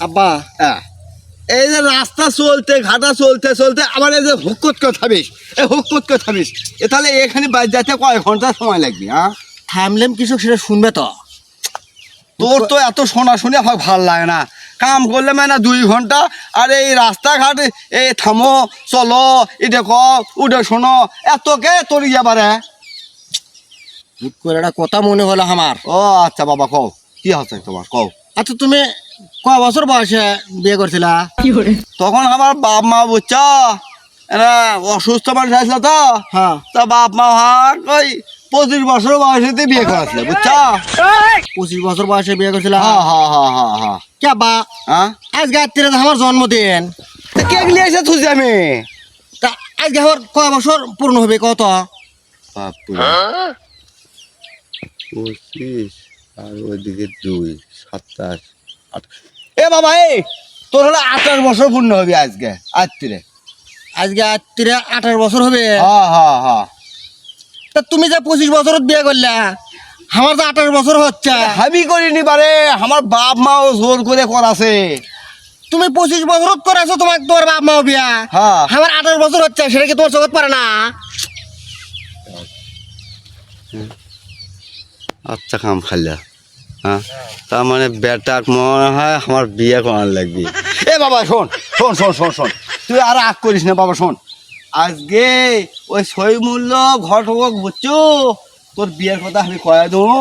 আব্বা এই যে রাস্তা চলতে ঘাটা চলতে চলতে আমার এই যে হুক্কত করে থামিস, এই হুক্কত করে থামিস, তাহলে এখানে বাইরে যেতে কয় ঘন্টা সময় লাগবে? হ্যাঁ, থামলেম কিছু সেটা শুনবে তো। তোর তো এত শোনা শুনে আমার ভাল লাগে না। কাম করলে মানে 2 ঘন্টা, আর এই রাস্তাঘাটে এই থামো চলো এটা ক ওটা শোনো, এতকে তোর পারে। হুট করে একটা কথা মনে হলো আমার। ও আচ্ছা বাবা, কও কি আছে তোমার, কও। আচ্ছা তুমি কয় বছর বয়সে বিয়ে করছিলা? তখন আমার বাপ মা বুঝছো এরা অসুস্থ মানুষ আসলো তো, হ্যাঁ। তা বাপ মা ওই 25 বছর বয়সেতে বিয়ে করাছিল, বুঝছো? 25 বছর বয়সে বিয়ে করছিলা? হ্যাঁ হ্যাঁ হ্যাঁ হ্যাঁ হ্যাঁ। কে বা হ্যাঁ, আজকে রাত্রে আমার জন্মদিন। তা কেক নিয়ে এসে থুছি আমি। তা আজকে আমার কয় বছর পূর্ণ হবে কত? 25 আর ওইদিকে 2 27 এ বাবা, এই তোর হলো 28 বছর পূর্ণ হবে আজকে আত্মীরে। আজকে রাত্রে 28 বছর হবে। হ্যাঁ হ্যাঁ হ্যাঁ। তা তুমি যে 25 বছরত বিয়ে করলা, আমার তো 28 বছর হচ্ছে। হাবি করিনি পারে, আমার বাপ মাও জোর করে করাছে। তুমি 25 বছরত করেছো, তোমার তোমার বাপ মাও বিয়া। হ্যাঁ। আমার 28 বছর হচ্ছে, সেটা কি তোমার চোখত পারে না? আচ্ছা কাম খাইলা। হ্যাঁ, তার মানে বেটাক মনে হয় আমার বিয়ে করার লাগবে। এ বাবা শোন শোন শোন শোন শোন, তুই আর রাগ করিস না বাবা, শোন। আজকে ওই সই মূল্য ঘটক বুঝছো, তোর বিয়ের কথা আমি কয়ে দেবো,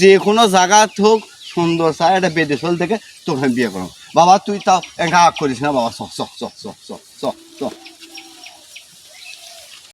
যে কোনো জায়গা হোক সুন্দর চাই একটা বেদেশল থেকে তোকে আমি বিয়ে করো। বাবা তুই তাও রাগ করিস না বাবা, চ চ চ চ চ চ চ